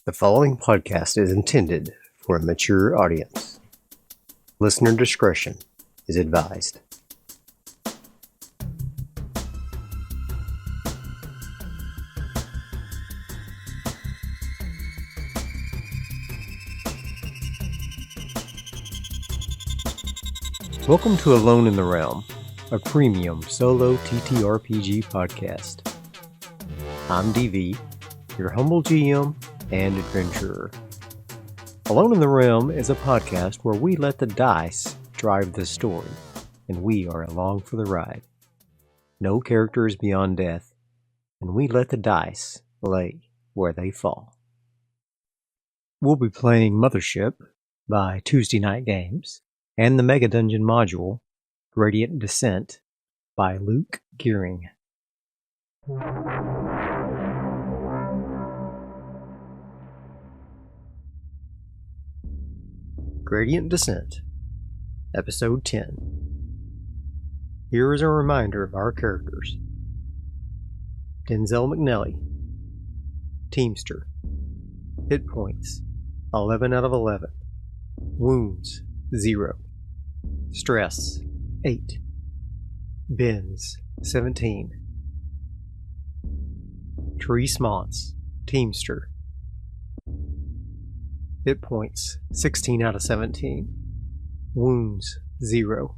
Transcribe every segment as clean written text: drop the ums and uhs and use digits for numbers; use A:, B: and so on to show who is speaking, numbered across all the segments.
A: The following podcast is intended for a mature audience. Listener discretion is advised. Welcome to Alone in the Realm, a premium solo TTRPG podcast. I'm DV, your humble GM and adventurer. Alone in the Realm is a podcast where we let the dice drive the story, and we are along for the ride. No characters beyond death, and we let the dice lay where they fall. We'll be playing Mothership by Tuesday Night Games, and the Mega Dungeon module, Gradient Descent, by Luke Gearing. Gradient Descent, Episode 10. Here is a reminder of our characters. Denzel McNelly, Teamster. Hit points, 11 out of 11. Wounds, 0. Stress, 8. Bends, 17. Therese Montz, Teamster. Hit points, 16 out of 17. Wounds, 0.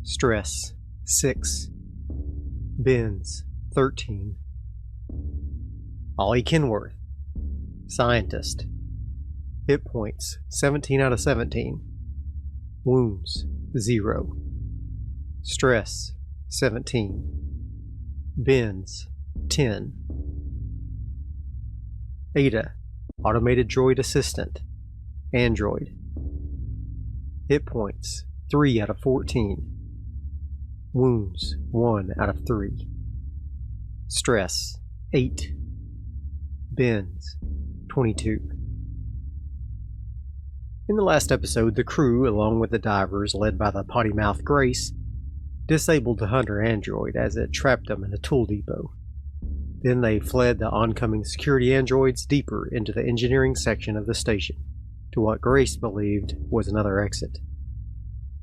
A: Stress, 6. Bends, 13. Ollie Kenworth, Scientist. Hit points, 17 out of 17. Wounds, 0. Stress, 17. Bends, 10. Ada, Automated Droid Assistant, Android. Hit points, 3 out of 14. Wounds, 1 out of 3. Stress, 8. Bends, 22. In the last episode, the crew, along with the divers led by the potty-mouthed Grace, disabled the hunter android as it trapped them in a tool depot. Then they fled the oncoming security androids deeper into the engineering section of the station, to what Grace believed was another exit.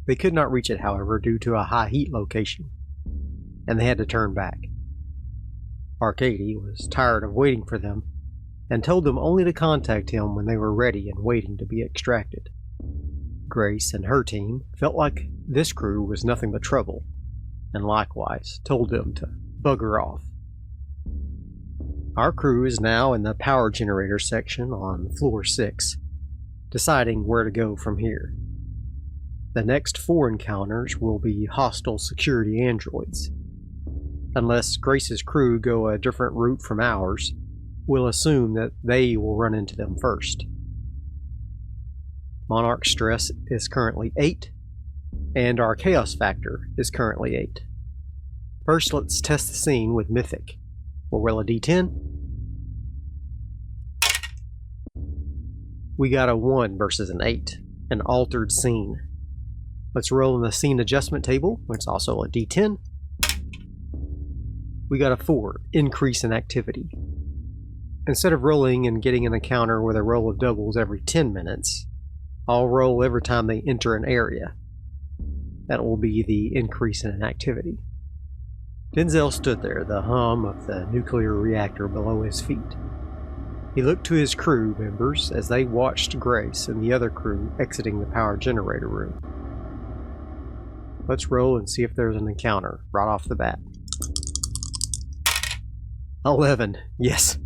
A: They could not reach it, however, due to a high heat location, and they had to turn back. Arcady was tired of waiting for them, and told them only to contact him when they were ready and waiting to be extracted. Grace and her team felt like this crew was nothing but trouble, and likewise told them to bugger off. Our crew is now in the power generator section on floor 6, deciding where to go from here. The next 4 encounters will be hostile security androids. Unless Grace's crew go a different route from ours, we'll assume that they will run into them first. Monarch stress is currently 8, and our chaos factor is currently 8. First, let's test the scene with Mythic. We'll roll a d10. We got a 1 versus an 8, an altered scene. Let's roll in the scene adjustment table, which is also a d10. We got a 4, increase in activity. Instead of rolling and getting an encounter with a roll of doubles every 10 minutes, I'll roll every time they enter an area. That will be the increase in activity. Denzel stood there, the hum of the nuclear reactor below his feet. He looked to his crew members as they watched Grace and the other crew exiting the power generator room. Let's roll and see if there's an encounter right off the bat. 11. Yes,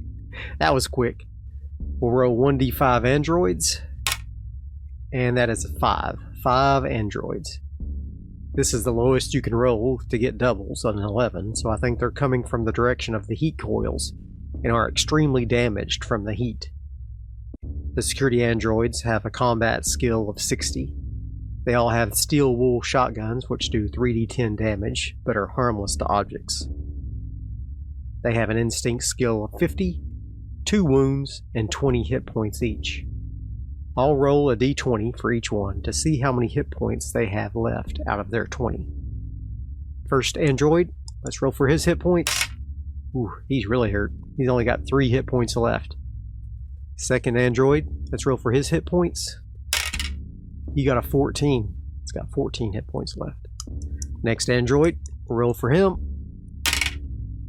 A: that was quick. We'll roll 1d5 androids, and that is a 5. 5 androids. This is the lowest you can roll to get doubles on an 11, so I think they're coming from the direction of the heat coils and are extremely damaged from the heat. The security androids have a combat skill of 60. They all have steel wool shotguns which do 3d10 damage but are harmless to objects. They have an instinct skill of 50, 2 wounds, and 20 hit points each. I'll roll a d20 for each one to see how many hit points they have left out of their 20. First android, let's roll for his hit points. Ooh, he's really hurt. He's only got 3 hit points left. Second android, let's roll for his hit points. He got a 14. It's got 14 hit points left. Next android, we'll roll for him.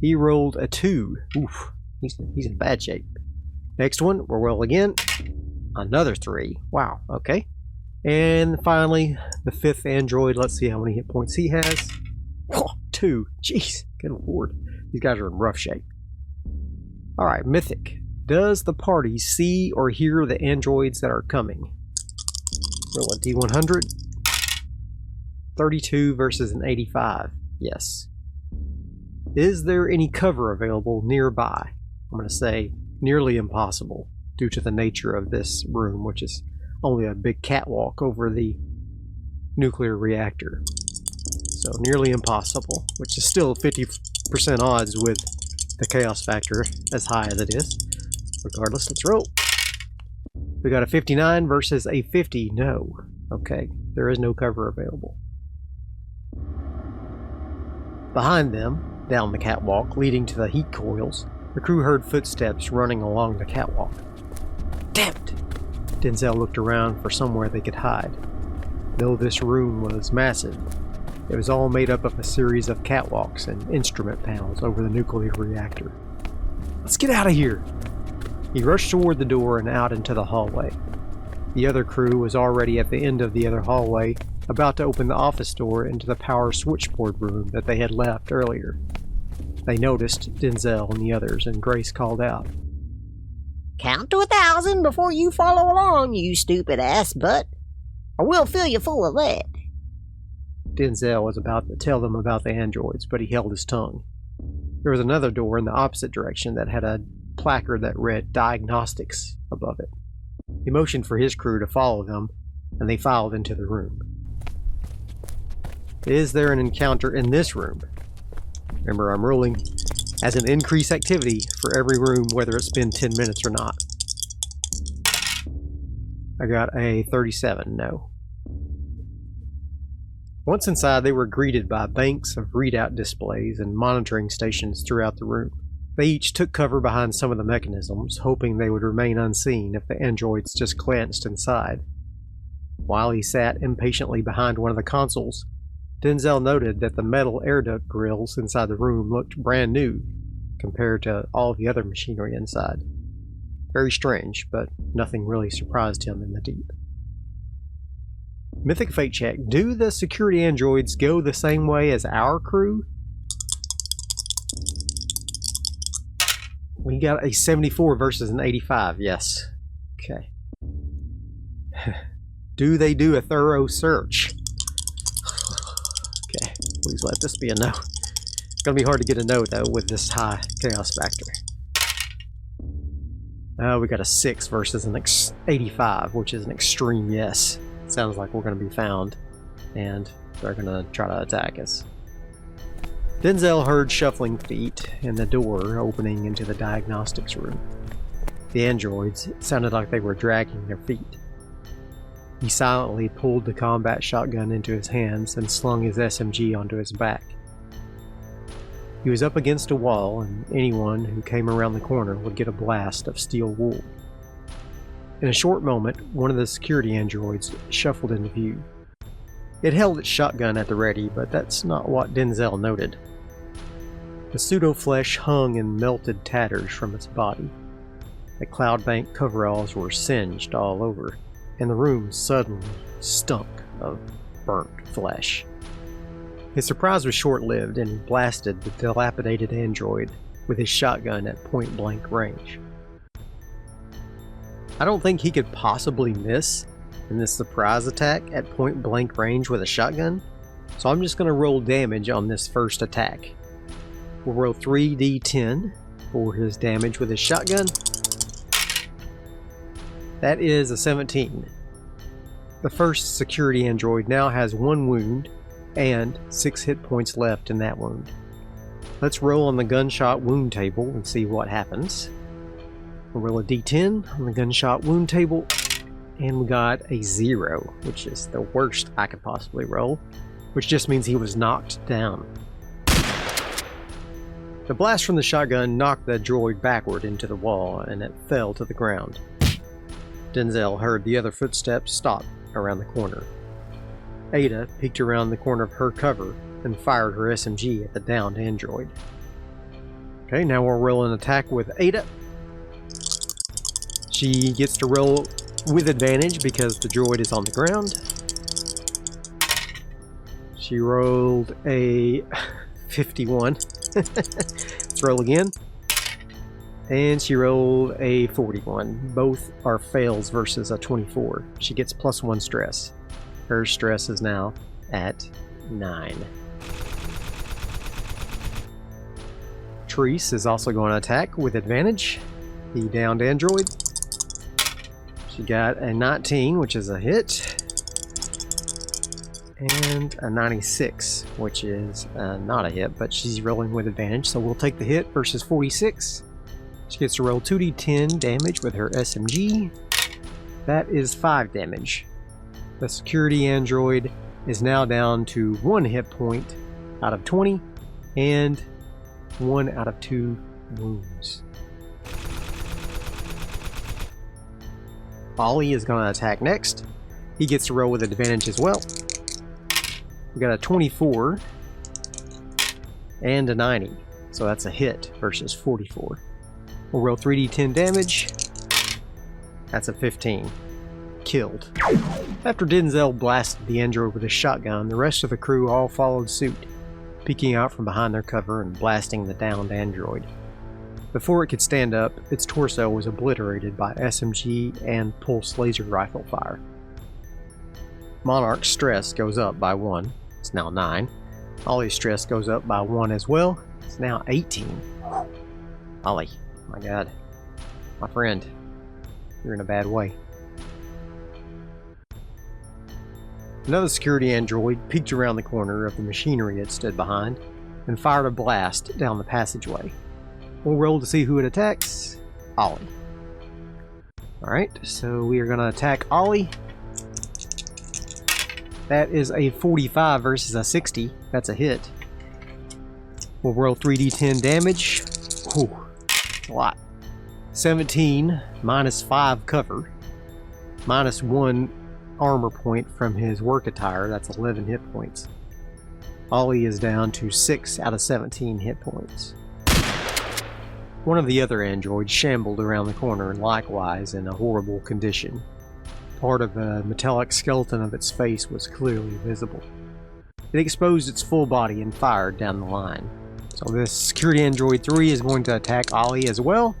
A: He rolled a 2. Oof, he's in bad shape. Next one, we'll roll again. Another 3. Wow, okay. And finally, the fifth android. Let's see how many hit points he has. Oh, 2. Jeez, good lord. These guys are in rough shape. Alright, Mythic. Does the party see or hear the androids that are coming? Roll a D100. 32 versus an 85. Yes. Is there any cover available nearby? I'm going to say nearly impossible due to the nature of this room, which is only a big catwalk over the nuclear reactor. So nearly impossible, which is still 50% odds with the chaos factor as high as it is. Regardless, let's roll. We got a 59 versus a 50. No. Okay, there is no cover available. Behind them, down the catwalk leading to the heat coils, the crew heard footsteps running along the catwalk. Damn it! Denzel looked around for somewhere they could hide. Though this room was massive, it was all made up of a series of catwalks and instrument panels over the nuclear reactor. Let's get out of here! He rushed toward the door and out into the hallway. The other crew was already at the end of the other hallway, about to open the office door into the power switchboard room that they had left earlier. They noticed Denzel and the others, and Grace called out,
B: "Count to 1,000 before you follow along, you stupid ass butt, or we'll fill you full of lead."
A: Denzel was about to tell them about the androids, but he held his tongue. There was another door in the opposite direction that had a placard that read Diagnostics above it. He motioned for his crew to follow them, and they filed into the room. Is there an encounter in this room? Remember, I'm rolling as an increased activity for every room, whether it's been 10 minutes or not. I got a 37, no. Once inside, they were greeted by banks of readout displays and monitoring stations throughout the room. They each took cover behind some of the mechanisms, hoping they would remain unseen if the androids just glanced inside. While he sat impatiently behind one of the consoles, Denzel noted that the metal air duct grills inside the room looked brand new compared to all the other machinery inside. Very strange, but nothing really surprised him in the deep. Mythic Fate Check. Do the security androids go the same way as our crew? We got a 74 versus an 85, yes. Okay. Do they do a thorough search? Okay, please let this be a no. It's gonna be hard to get a no, though, with this high chaos factor. We got a 6 versus an 85, which is an extreme yes. Sounds like we're gonna be found, and they're gonna try to attack us. Denzel heard shuffling feet and the door opening into the diagnostics room. The androids sounded like they were dragging their feet. He silently pulled the combat shotgun into his hands and slung his SMG onto his back. He was up against a wall, and anyone who came around the corner would get a blast of steel wool. In a short moment, one of the security androids shuffled into view. It held its shotgun at the ready, but that's not what Denzel noted. The pseudo-flesh hung in melted tatters from its body. The Cloudbank coveralls were singed all over, and the room suddenly stunk of burnt flesh. His surprise was short-lived, and he blasted the dilapidated android with his shotgun at point-blank range. I don't think he could possibly miss in this surprise attack at point-blank range with a shotgun, so I'm just going to roll damage on this first attack. We'll roll 3d10 for his damage with his shotgun. That is a 17. The first security android now has 1 wound and 6 hit points left in that wound. Let's roll on the gunshot wound table and see what happens. We'll roll a d10 on the gunshot wound table, and we got a 0, which is the worst I could possibly roll, which just means he was knocked down. The blast from the shotgun knocked the droid backward into the wall, and it fell to the ground. Denzel heard the other footsteps stop around the corner. Ada peeked around the corner of her cover and fired her SMG at the downed android. Okay, now we'll roll an attack with Ada. She gets to roll with advantage because the droid is on the ground. She rolled a 51. Let's roll again. And she rolled a 41. Both are fails versus a 24. She gets +1 stress. Her stress is now at 9. Therese is also going to attack with advantage. The downed android. She got a 19, which is a hit. And a 96, which is not a hit, but she's rolling with advantage, so we'll take the hit versus 46. She gets to roll 2d10 damage with her SMG. That is 5 damage. The security android is now down to 1 hit point out of 20 and 1 out of 2 wounds. Ollie is going to attack next. He gets to roll with advantage as well. We got a 24 and a 90, so that's a hit versus 44. We'll roll 3d10 damage. That's a 15. Killed. After Denzel blasted the android with a shotgun, the rest of the crew all followed suit, peeking out from behind their cover and blasting the downed android. Before it could stand up, its torso was obliterated by SMG and pulse laser rifle fire. Monarch's stress goes up by 1. It's now 9. Ollie's stress goes up by 1 as well. It's now 18. Ollie, my god. My friend. You're in a bad way. Another security android peeked around the corner of the machinery it stood behind and fired a blast down the passageway. We'll roll to see who it attacks. Ollie. Alright, so we are going to attack Ollie. That is a 45 versus a 60. That's a hit. We'll roll 3d10 damage. Whew, a lot. 17 minus 5 cover. Minus 1 armor point from his work attire. That's 11 hit points. Ollie is down to 6 out of 17 hit points. One of the other androids shambled around the corner, likewise in a horrible condition. Part of the metallic skeleton of its face was clearly visible. It exposed its full body and fired down the line. So this security android 3 is going to attack Ollie as well.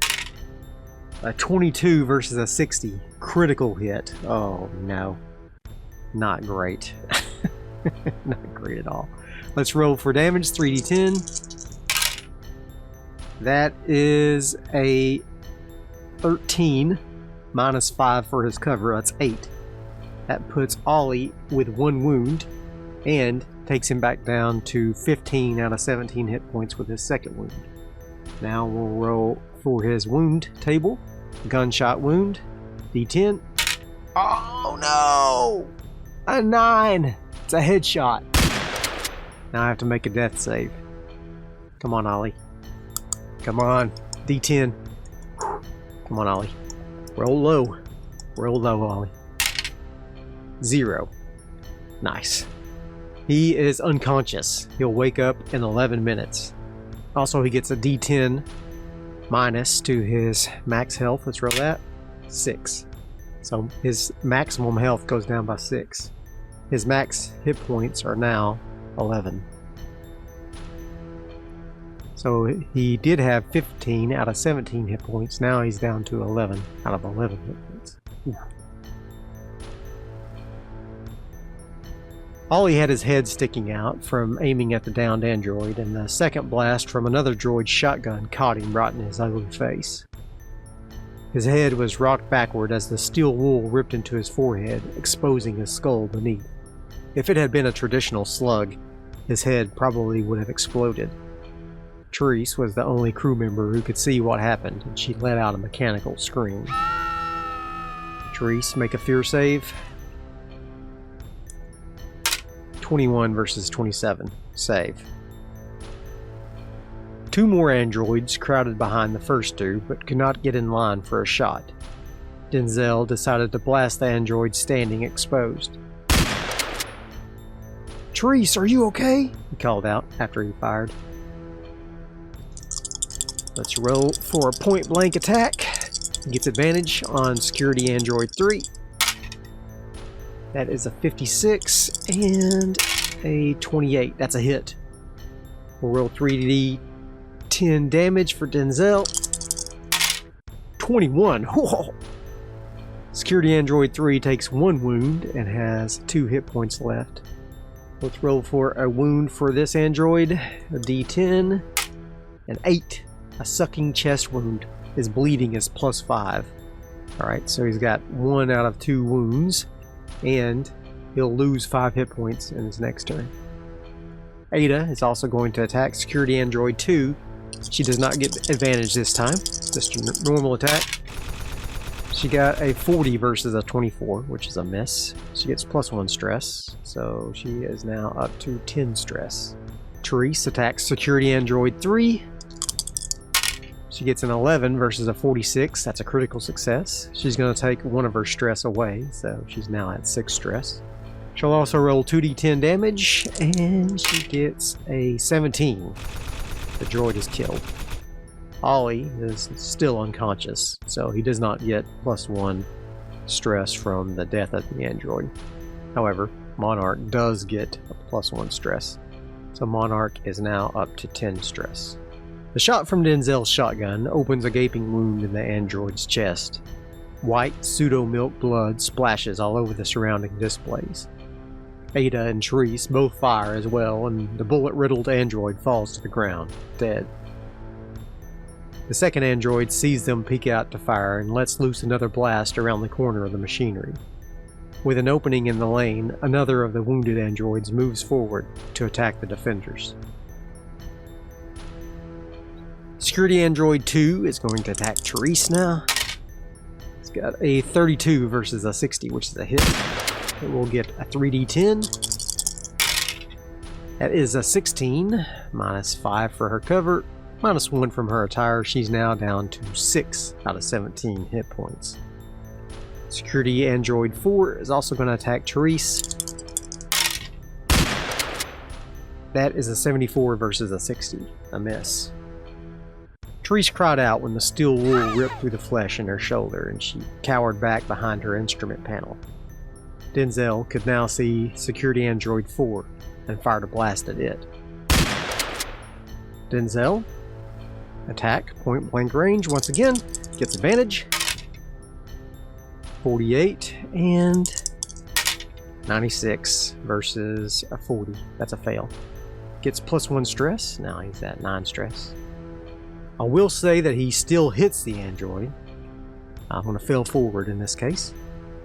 A: A 22 versus a 60. Critical hit. Oh no. Not great. Not great at all. Let's roll for damage. 3d10. That is a 13. Minus 5 for his cover, that's 8. That puts Ollie with 1 wound and takes him back down to 15 out of 17 hit points with his second wound. Now we'll roll for his wound table. Gunshot wound, D10. Oh no! A 9! It's a headshot. Now I have to make a death save. Come on, Ollie. Come on, D10. Come on, Ollie. Roll low. Roll low, Ollie. 0. Nice. He is unconscious. He'll wake up in 11 minutes. Also, he gets a D10 minus to his max health. Let's roll that. 6. So his maximum health goes down by 6. His max hit points are now 11. So he did have 15 out of 17 hit points. Now he's down to 11 out of 11 hit points. Ooh. Ollie had his head sticking out from aiming at the downed android, and the second blast from another droid's shotgun caught him right in his ugly face. His head was rocked backward as the steel wool ripped into his forehead, exposing his skull beneath. If it had been a traditional slug, his head probably would have exploded. Therese was the only crew member who could see what happened, and she let out a mechanical scream. Therese, make a fear save. 21 versus 27. Save. 2 more androids crowded behind the first 2, but could not get in line for a shot. Denzel decided to blast the android standing exposed. "Therese, are you okay?" he called out after he fired. Let's roll for a point-blank attack. He gets advantage on security android 3. That is a 56 and a 28. That's a hit. We'll roll 3d10 damage for Denzel. 21. Whoa. Security android 3 takes 1 wound and has 2 hit points left. Let's roll for a wound for this android. A d10. An 8. A sucking chest wound. His bleeding is +5. Alright, so he's got 1 out of 2 wounds. And he'll lose 5 hit points in his next turn. Ada is also going to attack security android 2. She does not get advantage this time. Just a normal attack. She got a 40 versus a 24, which is a miss. She gets +1 stress, so she is now up to 10 stress. Therese attacks security android 3. She gets an 11 versus a 46. That's a critical success. She's going to take 1 of her stress away, so she's now at 6 stress. She'll also roll 2d10 damage, and she gets a 17. The droid is killed. Ollie is still unconscious, so he does not get +1 stress from the death of the android. However, Monarch does get a +1 stress, so Monarch is now up to 10 stress. The shot from Denzel's shotgun opens a gaping wound in the android's chest. White pseudo-milk blood splashes all over the surrounding displays. Ada and Therese both fire as well, and the bullet-riddled android falls to the ground, dead. The second android sees them peek out to fire and lets loose another blast around the corner of the machinery. With an opening in the lane, another of the wounded androids moves forward to attack the defenders. Security android 2 is going to attack Therese now. It's got a 32 versus a 60, which is a hit. It will get a 3d10. That is a 16, -5 for her cover, -1 from her attire. She's now down to 6 out of 17 hit points. Security android 4 is also going to attack Therese. That is a 74 versus a 60, a miss. Therese cried out when the steel wool ripped through the flesh in her shoulder, and she cowered back behind her instrument panel. Denzel could now see security android 4 and fired a blast at it. Denzel, attack, point blank range once again, gets advantage. 48 and 96 versus a 40. That's a fail. Gets +1 stress. Now he's at 9 stress. I will say that he still hits the android. I'm going to fail forward in this case.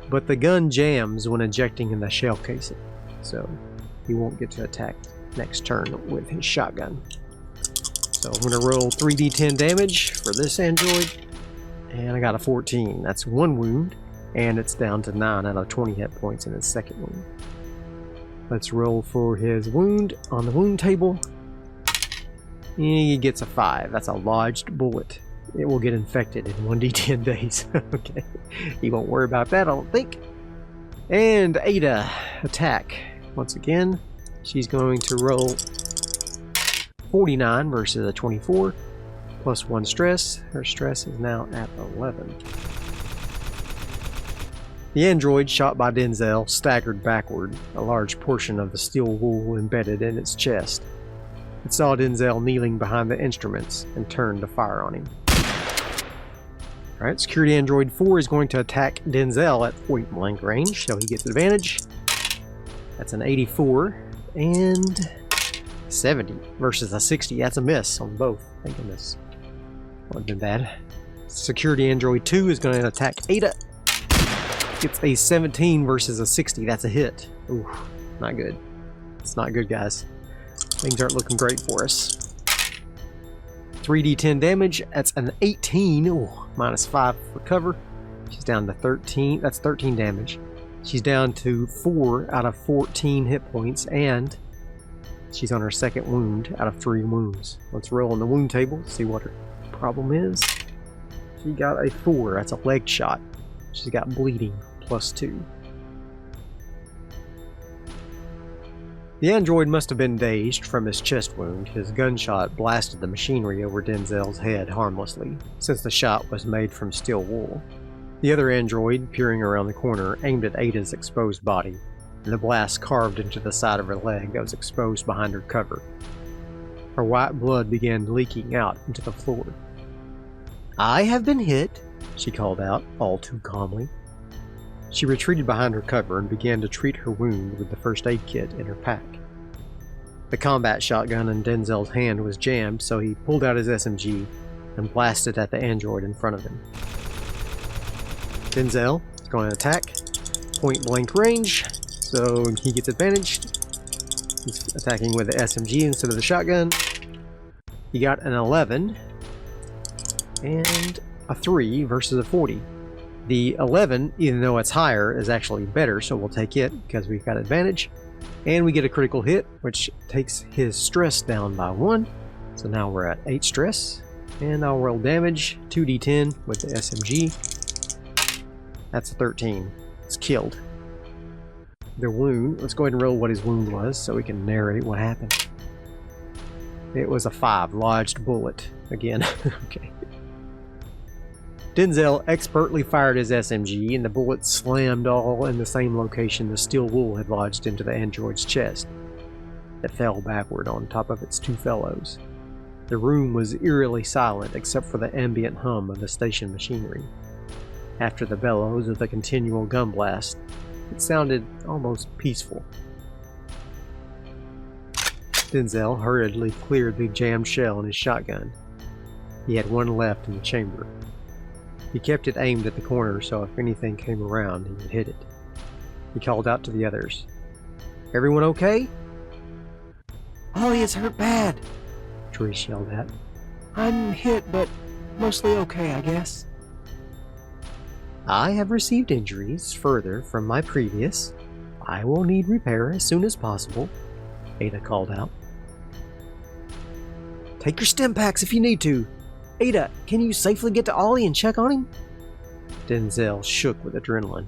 A: But the gun jams when ejecting in the shell casing, so he won't get to attack next turn with his shotgun. So I'm going to roll 3d10 damage for this android, and I got a 14. That's 1 wound, and it's down to 9 out of 20 hit points in his second wound. Let's roll for his wound on the wound table. He gets a 5. That's a lodged bullet. It will get infected in 1d10 days. Okay. You won't worry about that, I don't think. And Ada, attack. Once again, she's going to roll 49 versus a 24, +1 stress. Her stress is now at 11. The android shot by Denzel staggered backward, a large portion of the steel wool embedded in its chest. It saw Denzel kneeling behind the instruments and turned to fire on him. Alright, security android 4 is going to attack Denzel at point blank range, so he gets advantage. That's an 84 and 70 versus a 60. That's a miss on both. Thank goodness. Would have been bad. Security android 2 is going to attack Ada. Gets a 17 versus a 60. That's a hit. Ooh, not good. It's not good, guys. Things aren't looking great for us. 3d10 damage. That's an 18. Ooh, -5 for cover. She's down to 13. That's 13 damage. She's down to 4 out of 14 hit points, and she's on her second wound out of 3 wounds. Let's roll on the wound table, see what her problem is. She got a 4. That's a leg shot. She's got bleeding, +2. The android must have been dazed from his chest wound. His gunshot blasted the machinery over Denzel's head harmlessly, since the shot was made from steel wool. The other android, peering around the corner, aimed at Ada's exposed body, and the blast carved into the side of her leg that was exposed behind her cover. Her white blood began leaking out into the floor. "I have been hit," she called out, all too calmly. She retreated behind her cover and began to treat her wound with the first aid kit in her pack. The combat shotgun in Denzel's hand was jammed, so he pulled out his SMG and blasted at the android in front of him. Denzel is going to attack, point blank range, so he gets advantaged. He's attacking with the SMG instead of the shotgun. He got an 11 and a 3 versus a 40. The 11, even though it's higher, is actually better, so we'll take it because we've got advantage. And we get a critical hit, which takes his stress down by 1. So now we're at 8 stress. And I'll roll damage, 2d10 with the SMG. That's a 13. It's killed. The wound, let's go ahead and roll what his wound was so we can narrate what happened. It was a 5, lodged bullet. Again, okay. Denzel expertly fired his SMG, and the bullet slammed all in the same location the steel wool had lodged into the android's chest. It fell backward on top of its 2 fellows. The room was eerily silent except for the ambient hum of the station machinery. After the bellows of the continual gun blast, it sounded almost peaceful. Denzel hurriedly cleared the jammed shell in his shotgun. He had 1 left in the chamber. He kept it aimed at the corner, so if anything came around, he would hit it. He called out to the others. "Everyone okay?"
C: "Ollie is hurt bad,"
A: Therese yelled at.
C: "I'm hit, but mostly okay, I guess."
A: "I have received injuries further from my previous. I will need repair as soon as possible," Ada called out. "Take your stim packs if you need to. Ada, can you safely get to Ollie and check on him?" Denzel shook with adrenaline.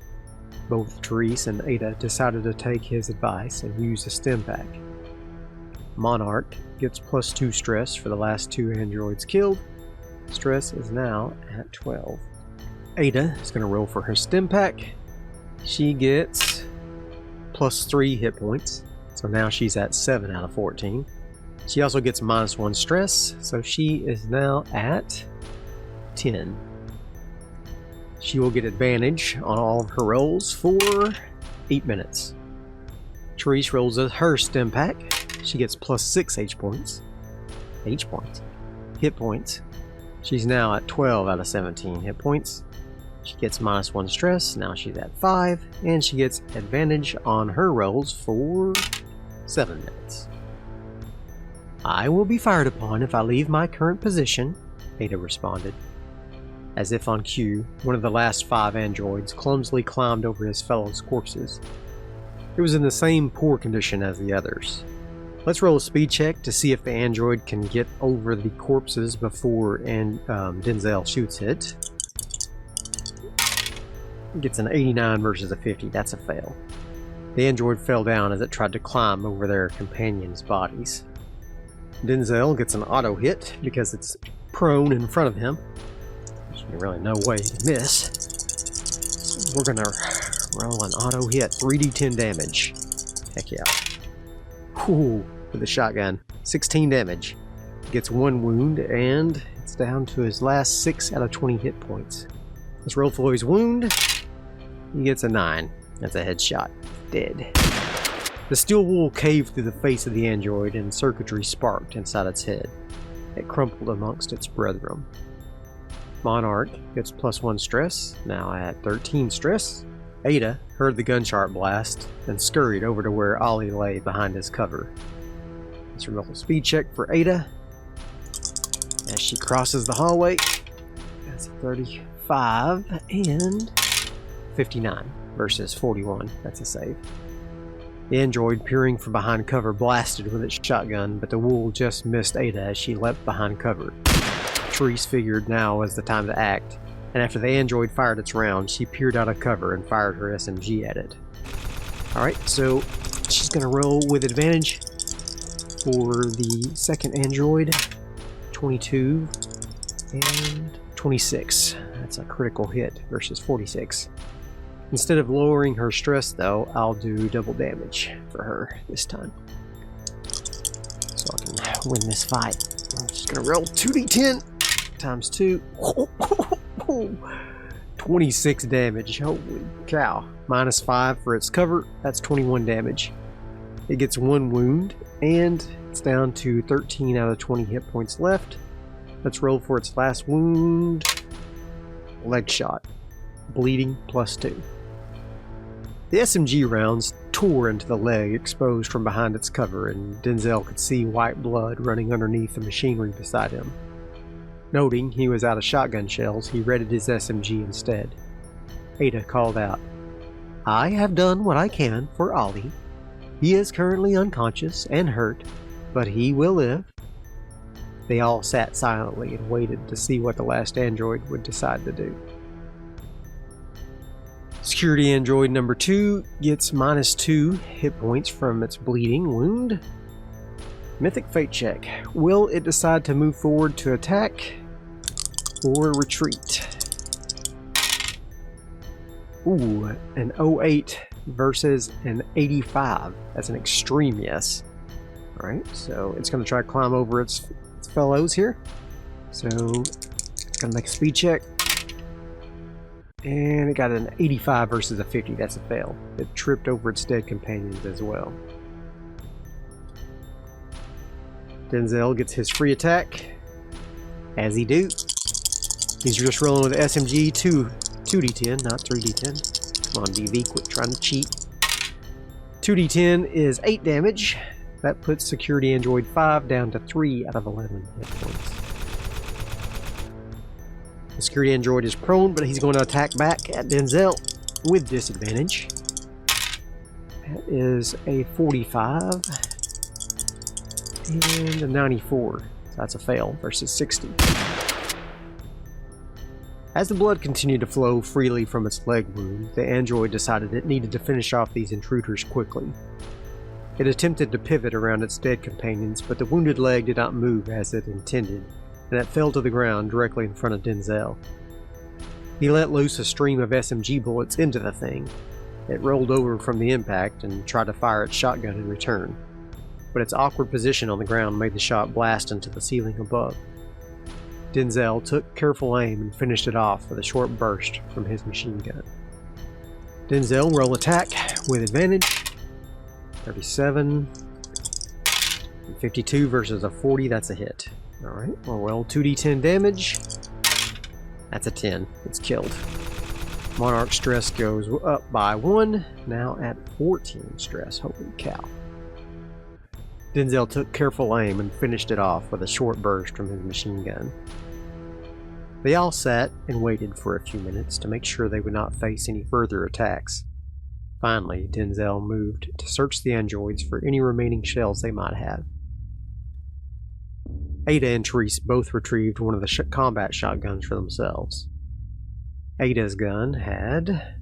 A: Both Therese and Ada decided to take his advice and use a stim pack. Monarch gets +2 stress for the last 2 androids killed. Stress is now at 12. Ada is going to roll for her stim pack. She gets +3 hit points, so now she's at 7 out of 14. She also gets -1 stress, so she is now at 10. She will get advantage on all of her rolls for 8 minutes. Therese rolls her stim pack. She gets +6 H points. Hit points. She's now at 12 out of 17 hit points. She gets -1 stress, now she's at 5, and she gets advantage on her rolls for 7 minutes. "I will be fired upon if I leave my current position," Ada responded. As if on cue, one of the last 5 androids clumsily climbed over his fellows' corpses. It was in the same poor condition as the others. Let's roll a speed check to see if the android can get over the corpses before Denzel shoots it. It gets an 89 versus a 50. That's a fail. The android fell down as it tried to climb over their companions' bodies. Denzel gets an auto hit because it's prone in front of him. There's really no way to miss. We're gonna roll an auto hit, 3d10 damage. Heck yeah. Whew, with the shotgun, 16 damage. Gets 1 wound, and it's down to his last 6 out of 20 hit points. Let's roll for his wound. He gets a 9. That's a headshot. Dead. The steel wool caved through the face of the android and circuitry sparked inside its head. It crumpled amongst its brethren. Monarch gets +1 stress, now at 13 stress. Ada heard the gunshot blast and scurried over to where Ollie lay behind his cover. Let's roll a speed check for Ada. As she crosses the hallway, that's a 35 and 59 versus 41. That's a save. The android, peering from behind cover, blasted with its shotgun, but the wool just missed Ada as she leapt behind cover. Therese figured now was the time to act. and after the android fired its round, she peered out of cover and fired her SMG at it. Alright, so she's going to roll with advantage for the second android. 22 and 26. That's a critical hit versus 46. Instead of lowering her stress, though, I'll do double damage for her this time, so I can win this fight. I'm just going to roll 2d10 times 2. 26 damage. Holy cow. Minus 5 for its cover. That's 21 damage. It gets 1 wound, and it's down to 13 out of 20 hit points left. Let's roll for its last wound. Leg shot. Bleeding +2. The SMG rounds tore into the leg exposed from behind its cover, and Denzel could see white blood running underneath the machinery beside him. Noting he was out of shotgun shells, he readied his SMG instead. Ada called out, "I have done what I can for Ollie. He is currently unconscious and hurt, but he will live." They all sat silently and waited to see what the last android would decide to do. Security android number 2 gets -2 hit points from its bleeding wound. Mythic fate check. Will it decide to move forward to attack or retreat? Ooh, an 08 versus an 85. That's an extreme yes. Alright, so it's going to try to climb over its fellows here. So it's going to make a speed check. And it got an 85 versus a 50. That's a fail. It tripped over its dead companions as well. Denzel gets his free attack. As he do. He's just rolling with the SMG 2d10, not 3d10. Come on, DV, quit trying to cheat. 2d10 is 8 damage. That puts Security Android 5 down to 3 out of 11 hit points. The Security Android is prone, but he's going to attack back at Denzel with disadvantage. That is a 45 and a 94. So that's a fail versus 60. As the blood continued to flow freely from its leg wound, the android decided it needed to finish off these intruders quickly. It attempted to pivot around its dead companions, but the wounded leg did not move as it intended, and it fell to the ground directly in front of Denzel. He let loose a stream of SMG bullets into the thing. It rolled over from the impact and tried to fire its shotgun in return, but its awkward position on the ground made the shot blast into the ceiling above. Denzel took careful aim and finished it off with a short burst from his machine gun. Denzel roll attack with advantage. 37 and 52 versus a 40, that's a hit. Alright, we'll roll 2d10 damage. That's a 10. It's killed. Monarch stress goes up by 1, now at 14 stress. Holy cow. Denzel took careful aim and finished it off with a short burst from his machine gun. They all sat and waited for a few minutes to make sure they would not face any further attacks. Finally, Denzel moved to search the androids for any remaining shells they might have. Ada and Therese both retrieved one of the combat shotguns for themselves. Ada's gun had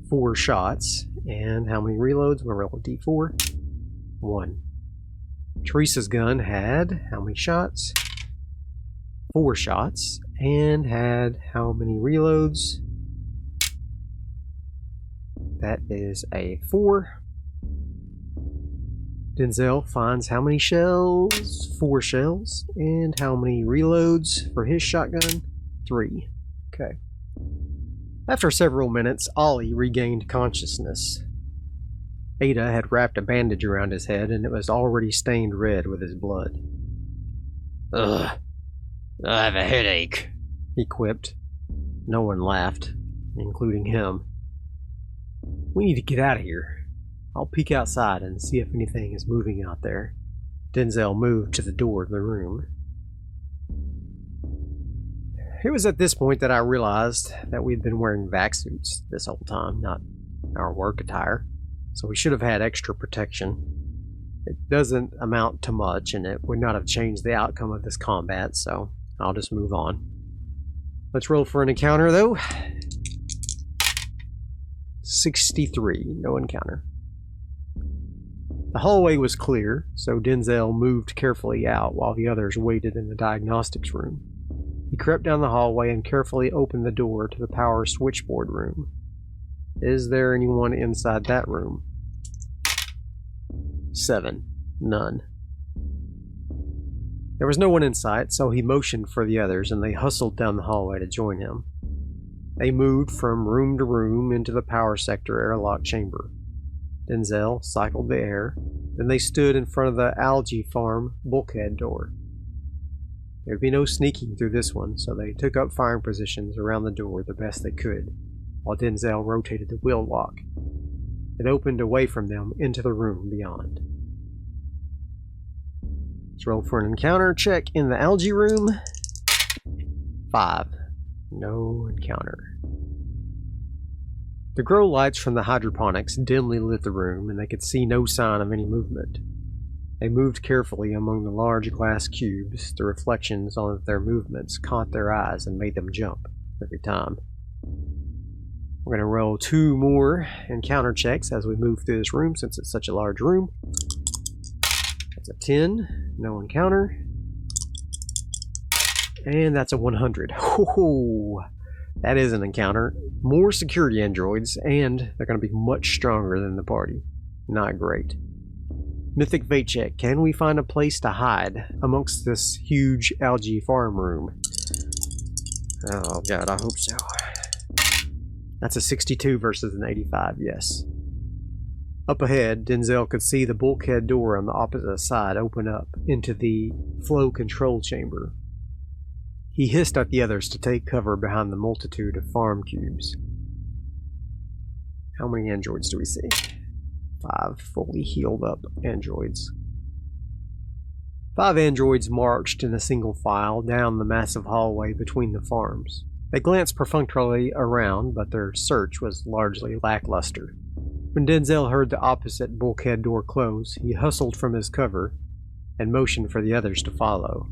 A: 4 shots, and how many reloads? We'll roll a d4. 1. Therese's gun had how many shots? 4 shots, and had how many reloads? That is a 4. Denzel finds how many shells? 4 shells. And how many reloads for his shotgun? 3. Okay. After several minutes, Ollie regained consciousness. Ada had wrapped a bandage around his head, and it was already stained red with his blood. "Ugh, I have a headache," he quipped. No one laughed, including him. "We need to get out of here. I'll peek outside and see if anything is moving out there." Denzel moved to the door of the room. It was at this point that I realized that we'd been wearing vac suits this whole time, not our work attire, so we should have had extra protection. It doesn't amount to much, and it would not have changed the outcome of this combat, so I'll just move on. Let's roll for an encounter, though. 63, no encounter. The hallway was clear, so Denzel moved carefully out while the others waited in the diagnostics room. He crept down the hallway and carefully opened the door to the power switchboard room. Is there anyone inside that room? 7. None. There was no one in sight, so he motioned for the others and they hustled down the hallway to join him. They moved from room to room into the power sector airlock chamber. Denzel cycled the air, then they stood in front of the algae farm bulkhead door. There'd be no sneaking through this one, so they took up firing positions around the door the best they could, while Denzel rotated the wheel lock. It opened away from them into the room beyond. Let's roll for an encounter check in the algae room. 5. No encounter. The grow lights from the hydroponics dimly lit the room, and they could see no sign of any movement. They moved carefully among the large glass cubes. The reflections on their movements caught their eyes and made them jump every time. We're going to roll 2 more encounter checks as we move through this room, since it's such a large room. That's a 10, no encounter. And that's a 100. Ho-ho! That is an encounter. More security androids, and they're going to be much stronger than the party. Not great. Mythic fate check. Can we find a place to hide amongst this huge algae farm room? Oh god, I hope so. That's a 62 versus an 85, yes. Up ahead, Denzel could see the bulkhead door on the opposite side open up into the flow control chamber. He hissed at the others to take cover behind the multitude of farm cubes. How many androids do we see? 5 fully healed up androids. 5 androids marched in a single file down the massive hallway between the farms. They glanced perfunctorily around, but their search was largely lackluster. When Denzel heard the opposite bulkhead door close, he hustled from his cover and motioned for the others to follow.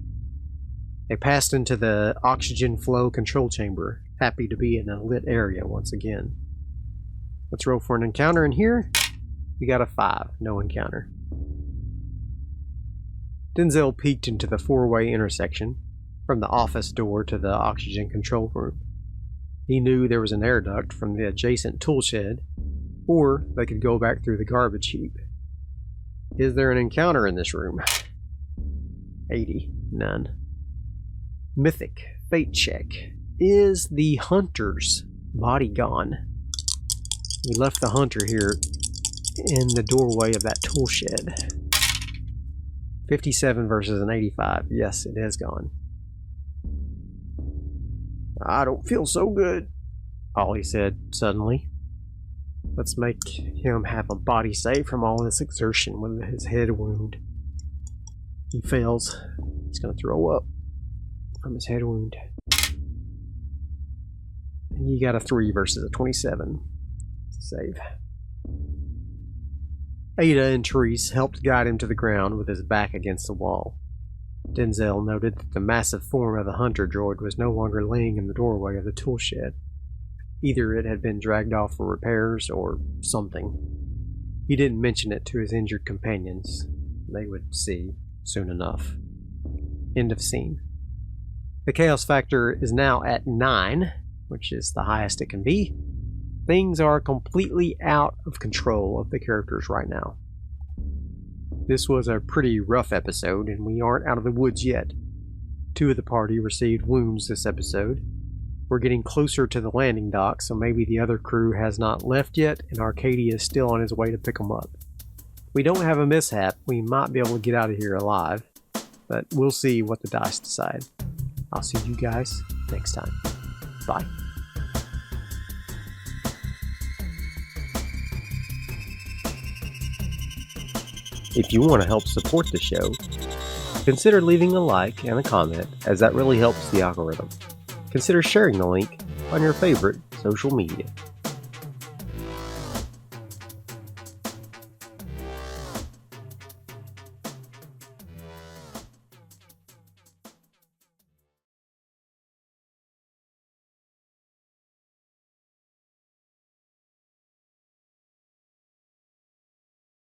A: They passed into the oxygen flow control chamber, happy to be in a lit area once again. Let's roll for an encounter in here. We got a 5, no encounter. Denzel peeked into the 4-way intersection, from the office door to the oxygen control room. He knew there was an air duct from the adjacent tool shed, or they could go back through the garbage heap. Is there an encounter in this room? 80, none. Mythic fate check. Is the hunter's body gone? We left the hunter here in the doorway of that tool shed. 57 versus an 85. Yes, it is gone. I don't feel so good, Ollie said suddenly. Let's make him have a body save from all this exertion with his head wound. He fails. He's going to throw up from his head wound. And you got a 3 versus a 27. Save. Ada and Therese helped guide him to the ground with his back against the wall. Denzel noted that the massive form of the hunter droid was no longer laying in the doorway of the tool shed. Either it had been dragged off for repairs or something. He didn't mention it to his injured companions. They would see soon enough. End of scene. The chaos factor is now at 9, which is the highest it can be. Things are completely out of control of the characters right now. This was a pretty rough episode, and we aren't out of the woods yet. 2 of the party received wounds this episode. We're getting closer to the landing dock, so maybe the other crew has not left yet, and Arcadia is still on his way to pick them up. If we don't have a mishap, we might be able to get out of here alive, but we'll see what the dice decide. I'll see you guys next time. Bye. If you want to help support the show, consider leaving a like and a comment, as that really helps the algorithm. Consider sharing the link on your favorite social media.